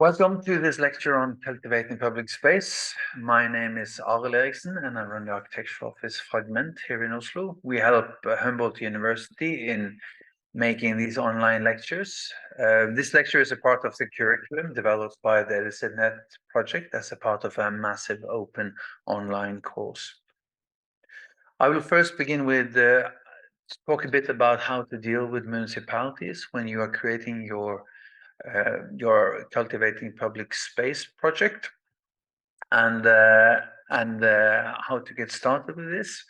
Welcome to this lecture on cultivating public space. My name is Arild Eriksen and I run the architectural office Fragment here in Oslo. We help Humboldt University in making these online lectures. This lecture is a part of the curriculum developed by the EdisNet project as a part of a massive open online course. I will first begin with talk a bit about how to deal with municipalities when you are creating your cultivating public space project and how to get started with this.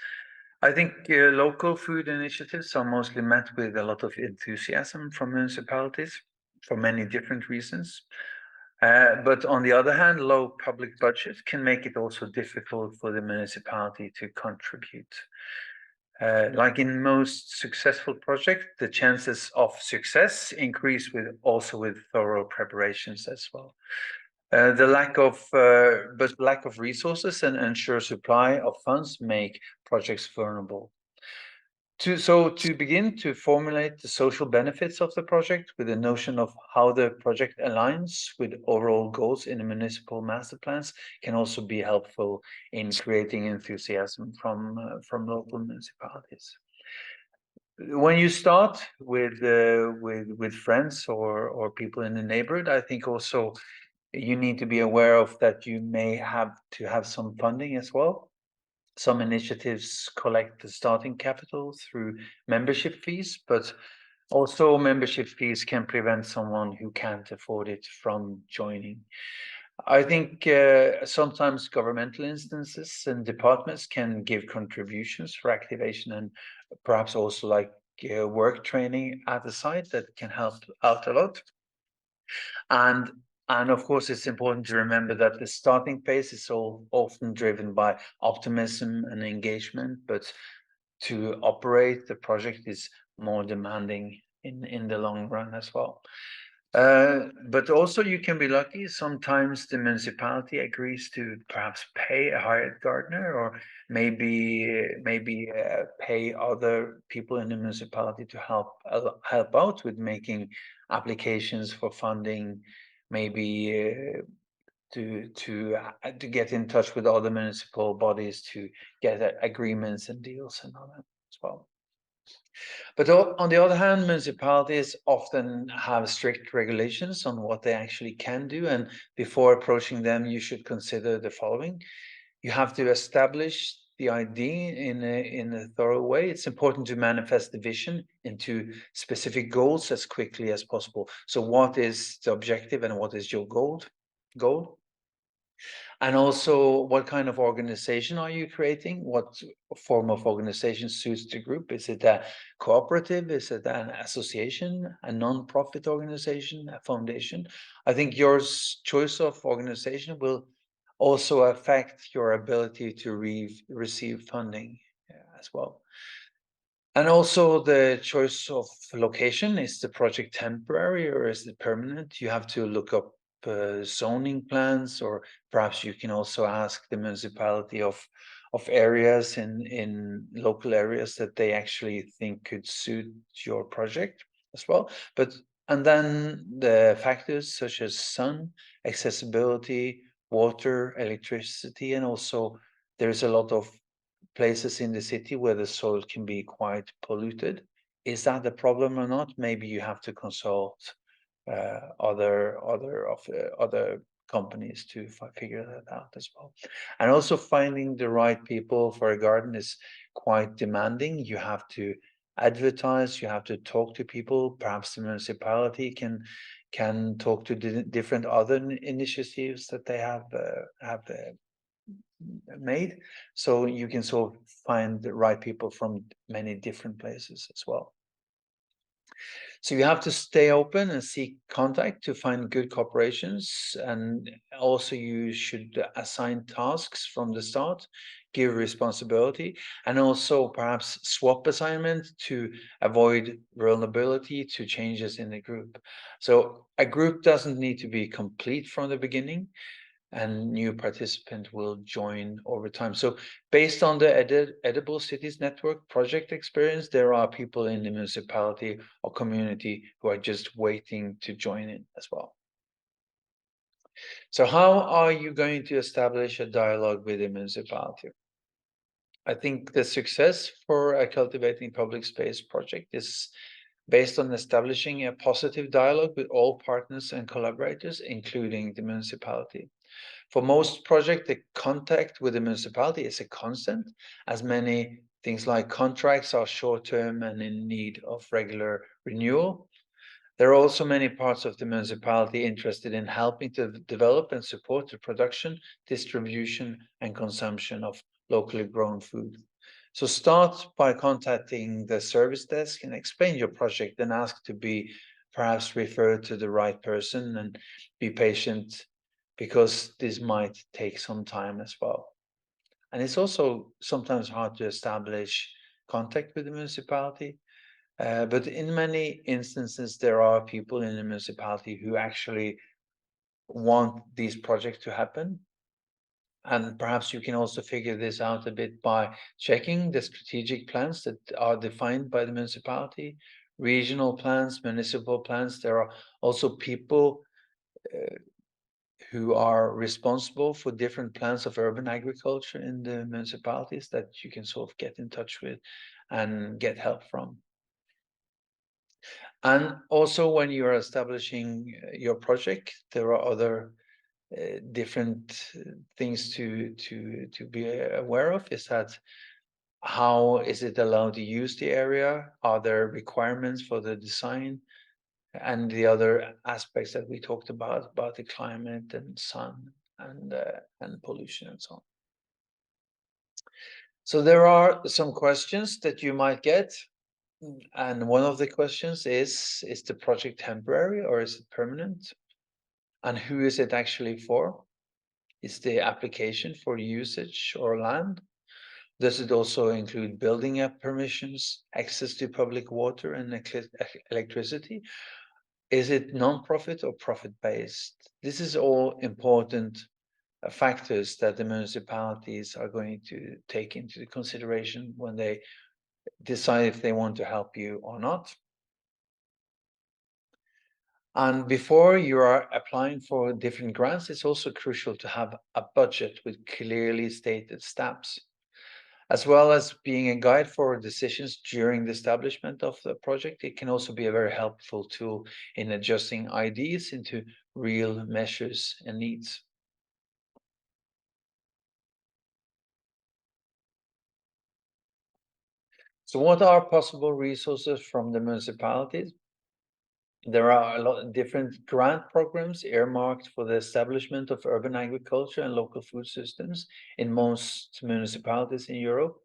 I think local food initiatives are mostly met with a lot of enthusiasm from municipalities for many different reasons. But on the other hand, low public budgets can make it also difficult for the municipality to contribute. Like in most successful projects, the chances of success increase with thorough preparations as well. The lack of resources and ensure supply of funds make projects vulnerable. To begin to formulate the social benefits of the project with a notion of how the project aligns with overall goals in the municipal master plans can also be helpful in creating enthusiasm from local municipalities. When you start with friends or people in the neighborhood, I think also you need to be aware of that you may have to have some funding as well. Some initiatives collect the starting capital through membership fees, but also membership fees can prevent someone who can't afford it from joining. I think sometimes governmental instances and departments can give contributions for activation and perhaps also like work training at the site that can help out a lot. And of course, it's important to remember that the starting phase is so often driven by optimism and engagement, but to operate the project is more demanding in the long run as well. But also you can be lucky. Sometimes the municipality agrees to perhaps pay a hired gardener or maybe pay other people in the municipality to help out with making applications for funding, maybe to get in touch with other municipal bodies to get agreements and deals and all that as well. But on the other hand, municipalities often have strict regulations on what they actually can do. And before approaching them, you should consider the following. You have to establish the idea in a thorough way. It's important to manifest the vision into specific goals as quickly as possible. So what is the objective and what is your goal? And also, what kind of organization are you creating? What form of organization suits the group? Is it a cooperative? Is it an association, a non-profit organization, a foundation? I think your choice of organization will also affect your ability to receive funding as well. And also the choice of location. Is the project temporary or is it permanent? You have to look up zoning plans, or perhaps you can also ask the municipality of areas in local areas that they actually think could suit your project as well. And then the factors such as sun, accessibility, water, electricity, and also there's a lot of places in the city where the soil can be quite polluted. Is that a problem or not? Maybe you have to consult other companies to figure that out as well. And also finding the right people for a garden is quite demanding. You have to advertise, you have to talk to people. Perhaps the municipality can talk to different other initiatives that they have made, so you can sort of find the right people from many different places as well. So you have to stay open and seek contact to find good cooperations, and also you should assign tasks from the start, give responsibility, and also perhaps swap assignment to avoid vulnerability to changes in the group. So a group doesn't need to be complete from the beginning, and new participants will join over time. So based on the Edible Cities Network project experience, there are people in the municipality or community who are just waiting to join in as well. So how are you going to establish a dialogue with the municipality? I think the success for a Cultivating Public Space project is based on establishing a positive dialogue with all partners and collaborators, including the municipality. For most projects, the contact with the municipality is a constant, as many things like contracts are short-term and in need of regular renewal. There are also many parts of the municipality interested in helping to develop and support the production, distribution, and consumption of locally grown food. So start by contacting the service desk and explain your project and ask to be perhaps referred to the right person, and be patient because this might take some time as well. And it's also sometimes hard to establish contact with the municipality. But in many instances, there are people in the municipality who actually want these projects to happen. And perhaps you can also figure this out a bit by checking the strategic plans that are defined by the municipality, regional plans, municipal plans. There are also people who are responsible for different plans of urban agriculture in the municipalities that you can sort of get in touch with and get help from. And also, when you are establishing your project, there are other different things to be aware of. Is that how is it allowed to use the area? Are there requirements for the design? And the other aspects that we talked about the climate and sun and pollution and so on. So there are some questions that you might get. And one of the questions is the project temporary or is it permanent? And who is it actually for? Is the application for usage or land? Does it also include building up permissions, access to public water and electricity? Is it non-profit or profit-based? This is all important factors that the municipalities are going to take into consideration when they decide if they want to help you or not. And before you are applying for different grants, it's also crucial to have a budget with clearly stated steps, as well as being a guide for decisions during the establishment of the project. It can also be a very helpful tool in adjusting ideas into real measures and needs. So what are possible resources from the municipalities? There are a lot of different grant programs earmarked for the establishment of urban agriculture and local food systems in most municipalities in Europe.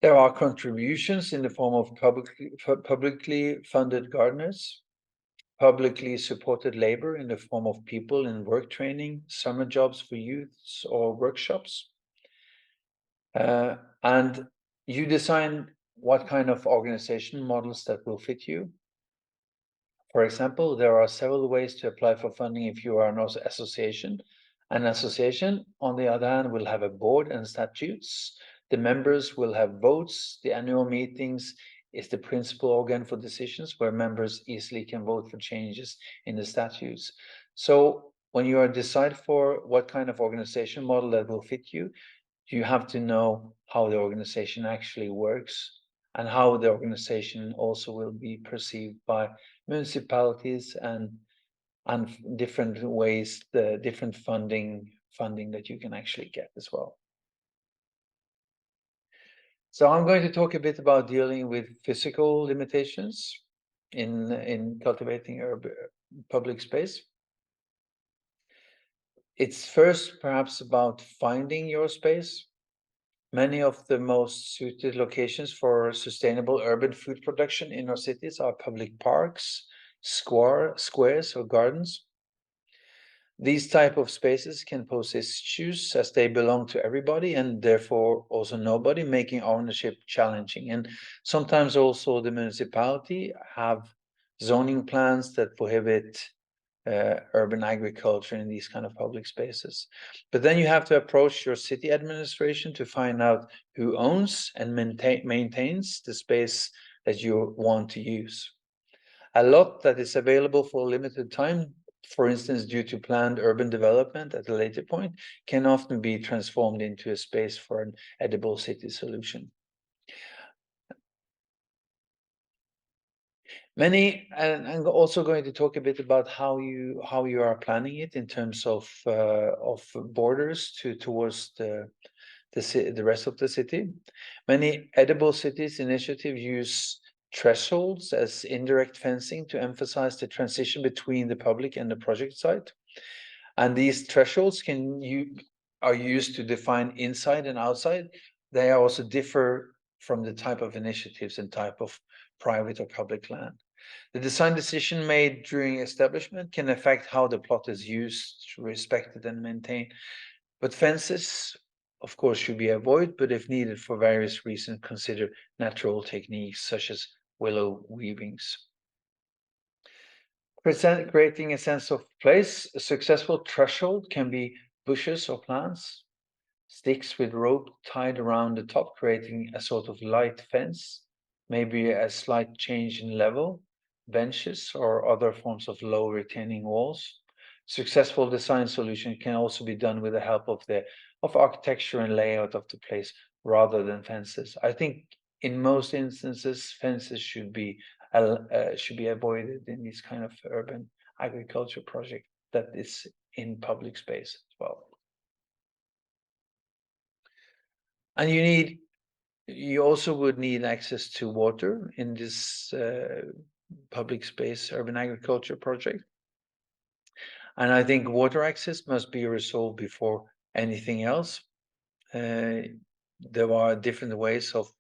There are contributions in the form of publicly funded gardeners, publicly supported labor in the form of people in work training, summer jobs for youths, or workshops. And you design what kind of organization models that will fit you. For example, there are several ways to apply for funding if you are an association. An association, on the other hand, will have a board and statutes. The members will have votes. The annual meetings is the principal organ for decisions where members easily can vote for changes in the statutes. So when you are decide for what kind of organization model that will fit you, you have to know how the organization actually works and how the organization also will be perceived by municipalities and different ways, the different funding that you can actually get as well. So I'm going to talk a bit about dealing with physical limitations in cultivating urban public space. It's first perhaps about finding your space. Many of the most suited locations for sustainable urban food production in our cities are public parks, squares, or gardens. These type of spaces can pose issues as they belong to everybody and therefore also nobody, making ownership challenging. And sometimes also the municipality have zoning plans that prohibit urban agriculture in these kind of public spaces. But then you have to approach your city administration to find out who owns and maintains the space that you want to use. A lot that is available for a limited time for instance, due to planned urban development at a later point, can often be transformed into a space for an edible city solution. And also going to talk a bit about how you are planning it in terms of borders towards the rest of the city. Many edible cities initiatives use thresholds as indirect fencing to emphasize the transition between the public and the project site. And these thresholds are used to define inside and outside. They also differ from the type of initiatives and type of private or public land. The design decision made during establishment can affect how the plot is used, respected, and maintained. But fences, of course, should be avoided, but if needed for various reasons, consider natural techniques such as willow weavings. Creating a sense of place, a successful threshold can be bushes or plants, sticks with rope tied around the top, creating a sort of light fence, maybe a slight change in level, benches or other forms of low retaining walls. Successful design solution can also be done with the help of architecture and layout of the place rather than fences. I think in most instances fences should be avoided in this kind of urban agriculture project that is in public space as well. And you also would need access to water in this public space urban agriculture project. And I think water access must be resolved before anything else. There are different ways of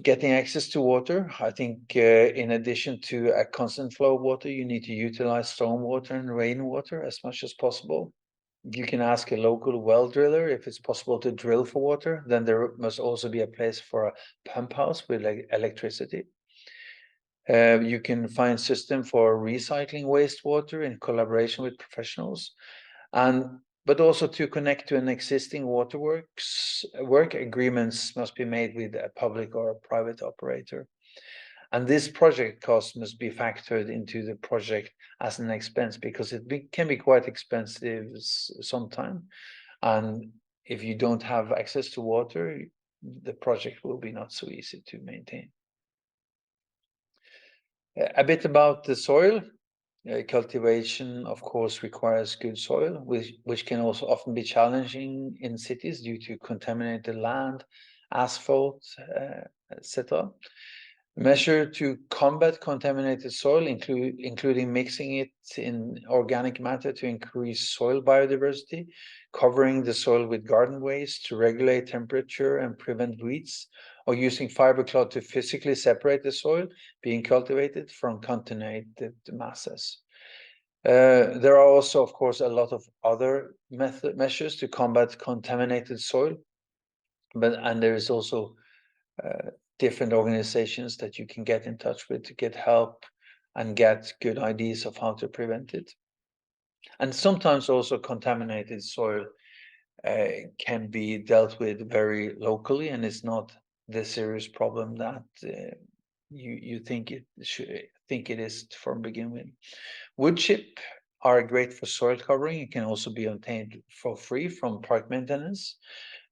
getting access to water. I think in addition to a constant flow of water, you need to utilize stormwater and rainwater as much as possible. You can ask a local well driller if it's possible to drill for water. Then there must also be a place for a pump house with electricity. You can find system for recycling wastewater in collaboration with professionals, but also to connect to an existing waterworks. Work agreements must be made with a public or a private operator. And this project cost must be factored into the project as an expense because can be quite expensive sometimes. And if you don't have access to water, the project will be not so easy to maintain. A bit about the soil. Cultivation, of course, requires good soil, which can also often be challenging in cities due to contaminated land, asphalt, etc. Measure to combat contaminated soil, including mixing it in organic matter to increase soil biodiversity, covering the soil with garden waste to regulate temperature and prevent weeds, or using fiber cloth to physically separate the soil being cultivated from contaminated masses. There are also, of course, a lot of other measures to combat contaminated soil, and there is also different organizations that you can get in touch with to get help and get good ideas of how to prevent it. And sometimes also contaminated soil can be dealt with very locally, and it's not the serious problem that you think it is from begin with. Wood chip are great for soil covering. It can also be obtained for free from park maintenance.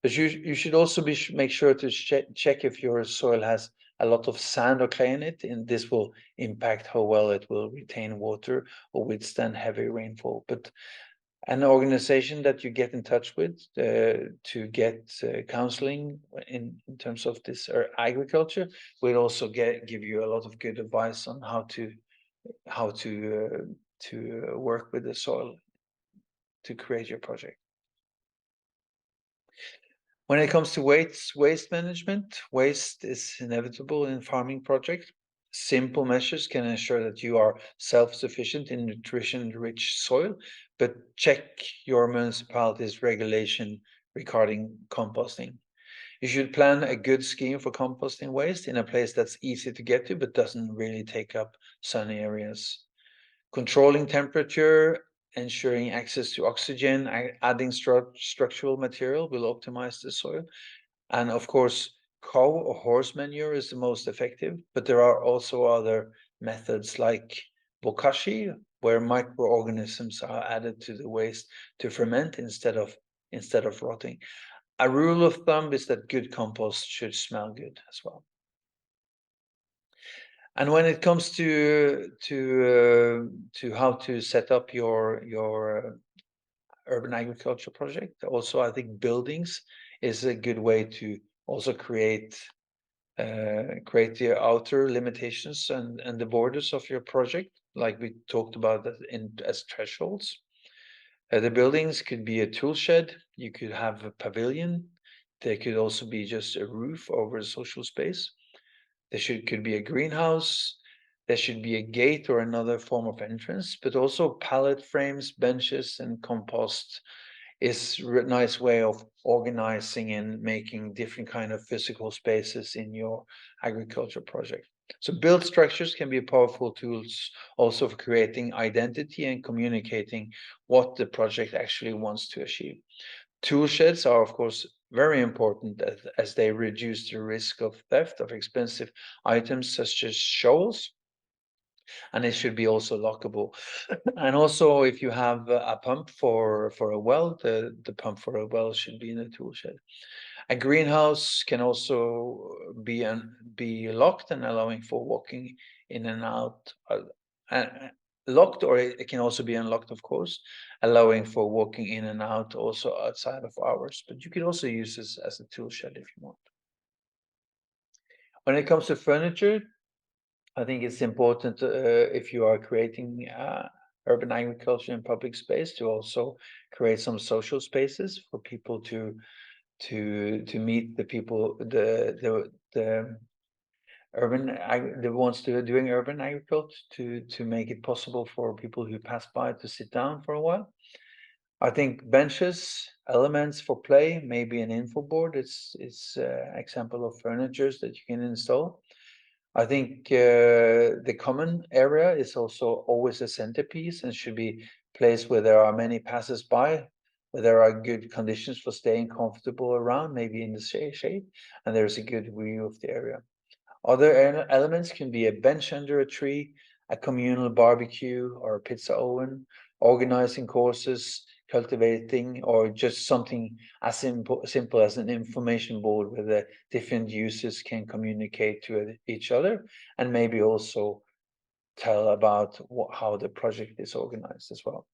But you should also make sure to check if your soil has a lot of sand or clay in it, and this will impact how well it will retain water or withstand heavy rainfall. But an organization that you get in touch with to get counseling in terms of this agriculture will also give you a lot of good advice on how to work with the soil to create your project. When it comes to waste management, waste is inevitable in farming projects. Simple measures can ensure that you are self-sufficient in nutrition-rich soil, but check your municipality's regulation regarding composting. You should plan a good scheme for composting waste in a place that's easy to get to, but doesn't really take up sunny areas. Controlling temperature, ensuring access to oxygen, adding structural material will optimize the soil. And of course, cow or horse manure is the most effective, but there are also other methods like bokashi where microorganisms are added to the waste to ferment instead of rotting. A rule of thumb is that good compost should smell good as well. And when it comes to how to set up your urban agriculture project, also I think buildings is a good way to also create the outer limitations and the borders of your project, like we talked about that as thresholds. The buildings could be a tool shed. You could have a pavilion. There could also be just a roof over a social space. Could be a greenhouse. There should be a gate or another form of entrance, but also pallet frames, benches, and compost is a nice way of organizing and making different kind of physical spaces in your agriculture project. So built structures can be powerful tools also for creating identity and communicating what the project actually wants to achieve. Tool sheds are, of course, very important as they reduce the risk of theft of expensive items such as shovels, and it should be also lockable. And also, if you have a pump for a well, the pump for a well should be in a tool shed. A greenhouse can also be locked and allowing for walking in and out. Locked, or it can also be unlocked, of course, allowing for walking in and out also outside of hours. But you can also use this as a tool shed if you want. When it comes to furniture, I think it's important if you are creating urban agriculture in public space to also create some social spaces for people to meet the people the ones doing urban agriculture to make it possible for people who pass by to sit down for a while. I think benches, elements for play, maybe an info board. It's example of furnitures that you can install. I think the common area is also always a centerpiece and should be placed where there are many passers-by, where there are good conditions for staying comfortable around, maybe in the shade, and there's a good view of the area. Other elements can be a bench under a tree, a communal barbecue or a pizza oven, organizing courses, cultivating, or just something as simple as an information board where the different users can communicate to each other and maybe also tell about how the project is organized as well.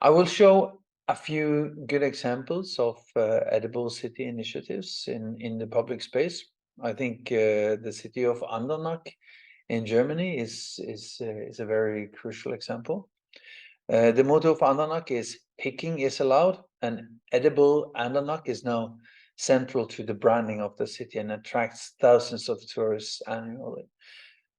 I will show a few good examples of edible city initiatives in the public space. I think the city of Andernach in Germany is a very crucial example. The motto of Andernach is "Picking is allowed," and edible Andernach is now central to the branding of the city and attracts thousands of tourists annually.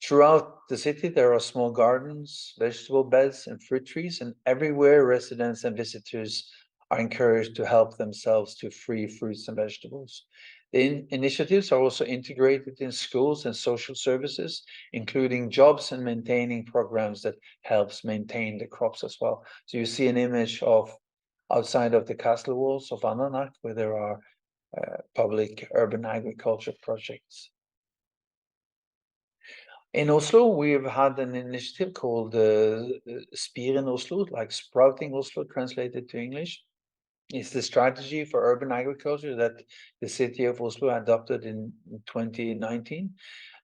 Throughout the city, there are small gardens, vegetable beds, and fruit trees, and everywhere residents and visitors are encouraged to help themselves to free fruits and vegetables. The initiatives are also integrated in schools and social services, including jobs and maintaining programs that helps maintain the crops as well. So you see an image of outside of the castle walls of Andernach, where there are public urban agriculture projects. In Oslo, we've had an initiative called Spiren Oslo, like Sprouting Oslo translated to English. It's the strategy for urban agriculture that the city of Oslo adopted in 2019.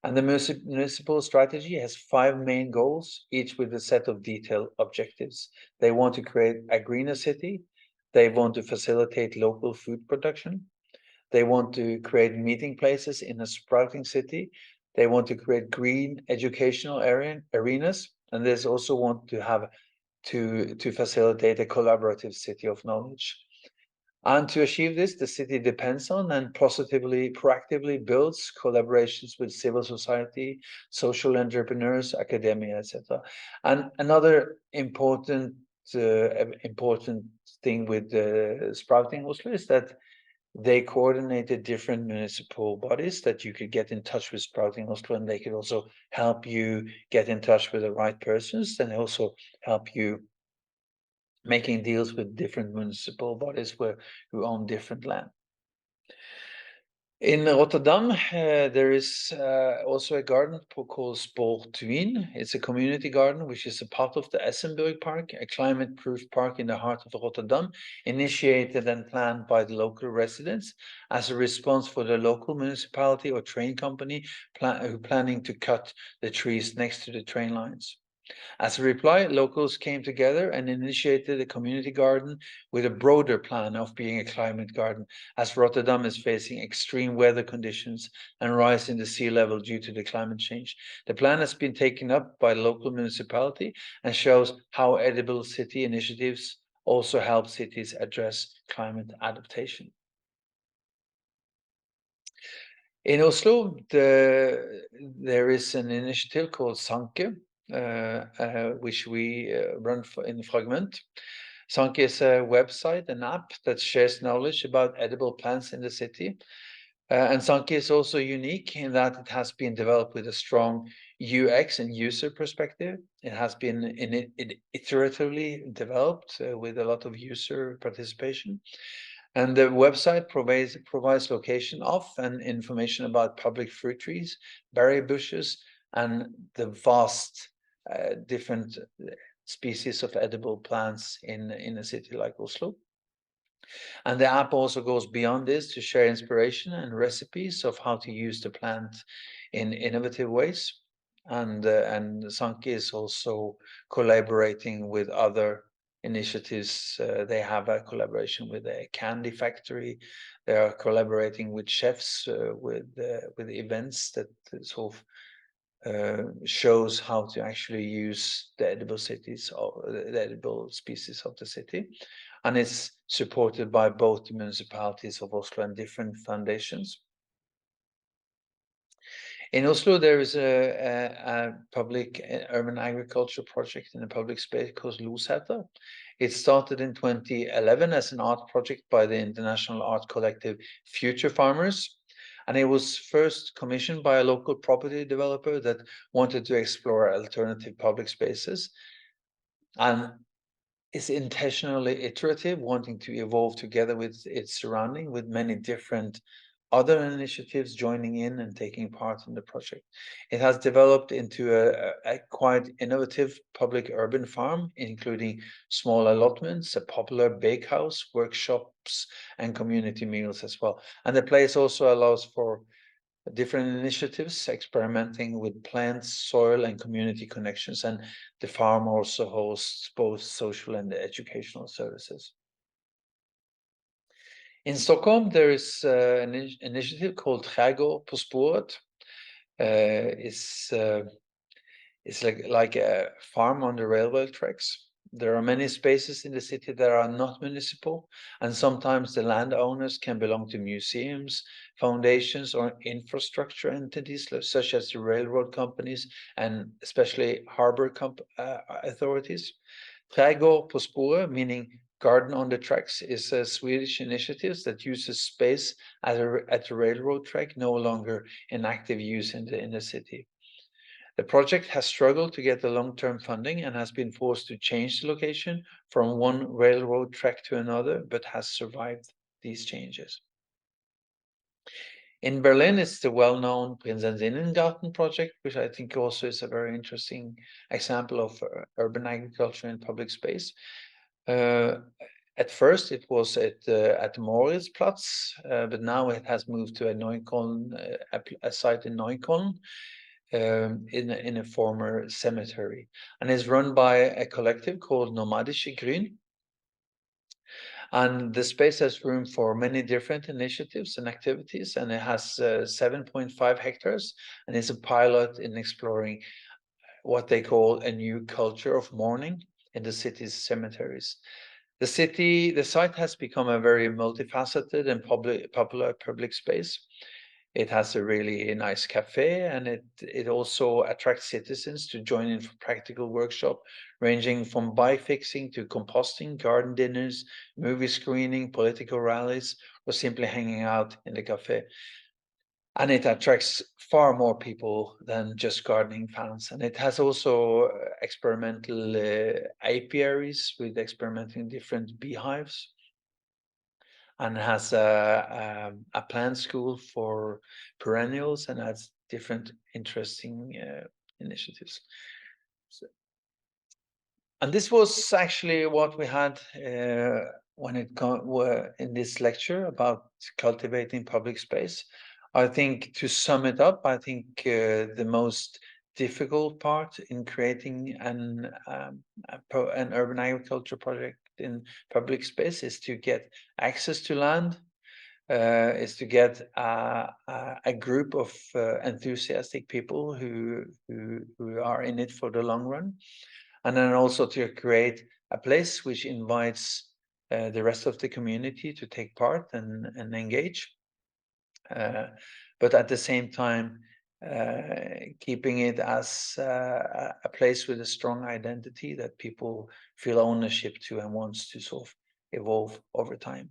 And the municipal strategy has 5 main goals, each with a set of detailed objectives. They want to create a greener city. They want to facilitate local food production. They want to create meeting places in a sprouting city. They want to create green educational arenas, and they also want to have to facilitate a collaborative city of knowledge. And to achieve this, the city depends on and proactively builds collaborations with civil society, social entrepreneurs, academia, etc. And another important thing with Sprouting Oslo is that they coordinated different municipal bodies that you could get in touch with Sprouting Oslo, and they could also help you get in touch with the right persons and also help you making deals with different municipal bodies who own different land. In Rotterdam, there is also a garden called Sportwien. It's a community garden, which is a part of the Essenburg Park, a climate-proof park in the heart of Rotterdam, initiated and planned by the local residents as a response for the local municipality or train company planning to cut the trees next to the train lines. As a reply, locals came together and initiated a community garden with a broader plan of being a climate garden, as Rotterdam is facing extreme weather conditions and rise in the sea level due to the climate change. The plan has been taken up by the local municipality and shows how edible city initiatives also help cities address climate adaptation. In Oslo, there is an initiative called Sanke, which we run in Fragment. Sanke is a website, an app that shares knowledge about edible plants in the city. And Sanke is also unique in that it has been developed with a strong UX and user perspective. It has been iteratively developed with a lot of user participation. And the website provides location of and information about public fruit trees, berry bushes, and the vast different species of edible plants in a city like Oslo. And the app also goes beyond this to share inspiration and recipes of how to use the plant in innovative ways. And Sanki is also collaborating with other initiatives. They have a collaboration with a candy factory. They are collaborating with chefs with events that sort of shows how to actually use the edible cities or the edible species of the city. And it's supported by both the municipalities of Oslo and different foundations. In Oslo, there is a public urban agriculture project in a public space called Losæter. It started in 2011 as an art project by the international art collective Future Farmers. And it was first commissioned by a local property developer that wanted to explore alternative public spaces. And is intentionally iterative, wanting to evolve together with its surrounding, with many different other initiatives joining in and taking part in the project. It has developed into a quite innovative public urban farm, including small allotments, a popular bakehouse, workshops, and community meals as well. And the place also allows for different initiatives experimenting with plants, soil, and community connections. And the farm also hosts both social and educational services. In Stockholm, there is an initiative called Trädgård på spåret. It's like a farm on the railway tracks. There are many spaces in the city that are not municipal, and sometimes the landowners can belong to museums, foundations, or infrastructure entities, such as the railroad companies and especially harbor authorities. Trädgård på spåret, meaning garden on the tracks, is a Swedish initiative that uses space at the railroad track, no longer in active use in the city. The project has struggled to get the long-term funding and has been forced to change the location from one railroad track to another, but has survived these changes. In Berlin, it's the well-known Prinzessinnengarten project, which I think also is a very interesting example of urban agriculture in public space. At first, it was at Moritzplatz, but now it has moved to a Neukölln, a site in Neukölln, in a former cemetery, and is run by a collective called Nomadische Grün. And the space has room for many different initiatives and activities, and it has 7.5 hectares, and is a pilot in exploring what they call a new culture of mourning in the city's cemeteries. The site has become a very multifaceted and popular public space. It has a really nice cafe, and it also attracts citizens to join in for practical workshop, ranging from bike fixing to composting, garden dinners, movie screening, political rallies, or simply hanging out in the cafe. And it attracts far more people than just gardening fans. And it has also experimental apiaries with experimenting different beehives. and has a planned school for perennials and has different interesting initiatives. So, and this was actually what we had when were in this lecture about cultivating public space. I think to sum it up, I think the most difficult part in creating an urban agriculture project in public space is to get access to land, is to get a group of enthusiastic people who are in it for the long run, and then also to create a place which invites the rest of the community to take part and engage, but at the same time keeping it as a place with a strong identity that people feel ownership to and wants to sort of evolve over time.